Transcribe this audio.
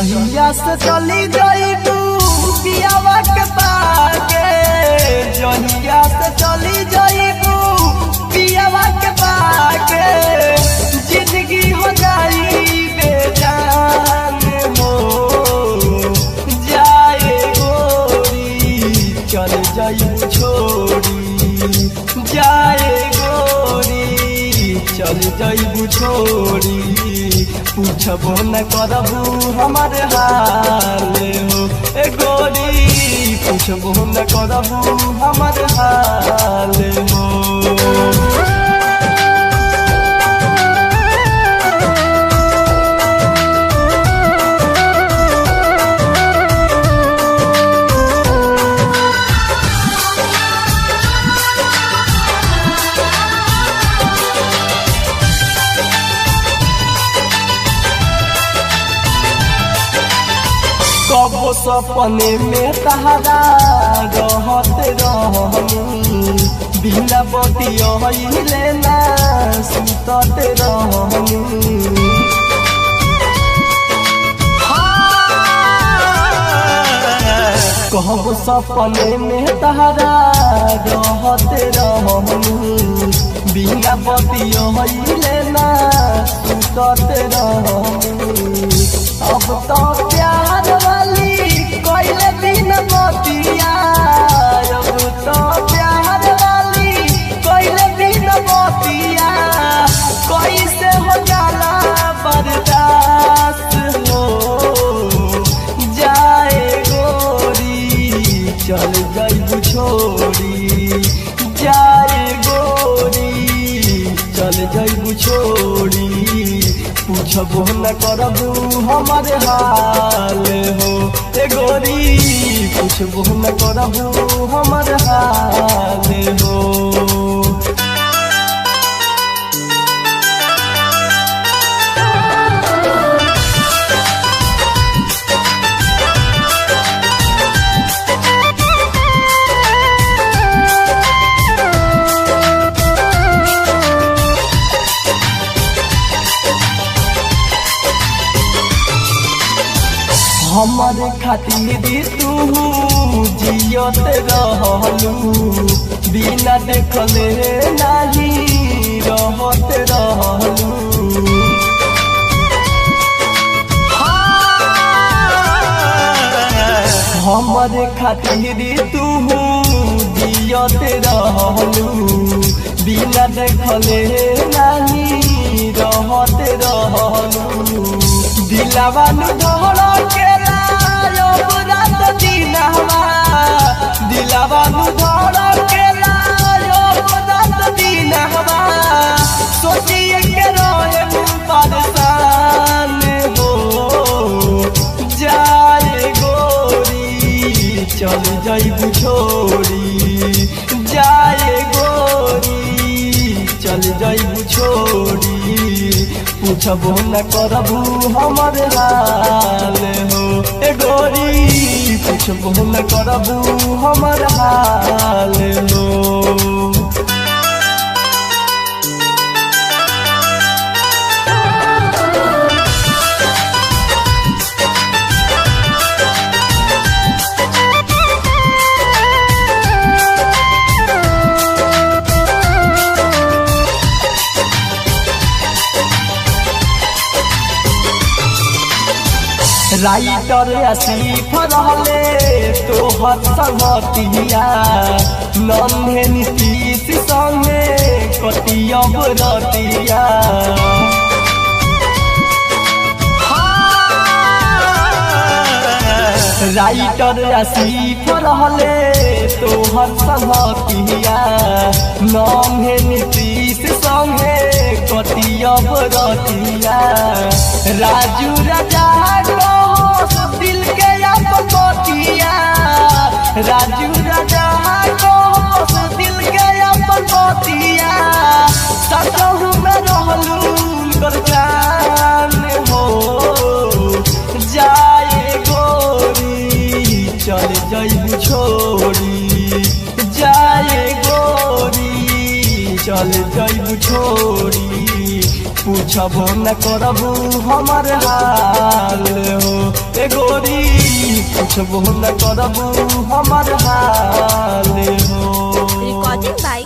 जहिया से चली जाइबू पियावा के पाके, जहिया से चली जाइबू पियावा के पाके, जिंदगी हो जाई बेजान हो जाए गोरी, चल जाइबू छोड़ी जाए गोरी, चल जाइबू छोड़ी, पूछबो न करबू हमारे हाल हो ए गोरी, पूछबो न करबू हमारे हाल हो। कबो सपने में तहरा रहते रहनी, बिना बतियले ना सुतते रहनी, कबो सपने में तहरा रहते रहनी, बिना बतियले ना सुतते रहनी, अब तो प्यार वाली कोइले दिन मोतिया, अब तो प्यार वाली कोइले दिन मोतिया, कैसे हो जाला बर्दाश्त हो जाए गोरी, चल जाइबू छोड़ी जाए गोरी, चल जाइबू छोड़ी, पूछबो न करबू हमारे हाल हो ए गोरी, पूछबो न करबू हमारे हाल हो। हमारे खातिर तू जियत रहलू, बिना देखले नहीं रहत रहलू, हमारे खातिर तू जियत रहलू, बिना देखले नहीं रहत रहलू, दिलावा नु धड़केला रात दिनवा, दिलावा नु धड़केला रात दिनवा, सोचिए के रहे परेशान हो जाए गोरी, चल जाइबू छोड़ी जाए गोरी, चल जाइबू छोड़ी, पूछबो न करबू हमारे हाल हो ए गोरी, पूछबो न करबू हमारे हाल हो। राइटर आसिफ रहले तोहर संगतिया, नन्हे नीतीश संगे कटियब रतिया, राइटर आसिफ रहले तोहर संगतिया, नन्हे नीतीश संगे कटियब रतिया, राजू राजा दिल के अपतिया, राजू राजा दिल के अपतिया, सचहु में रहलू कर जान हो जाए गोरी, चल जाइबू छोड़ी जाए गोरी, चल जाइबू छोड़ी, पूछबो न करबू हमर हाल हो ए गोरी पूछबो न करबू हमर हाल हो। Recording by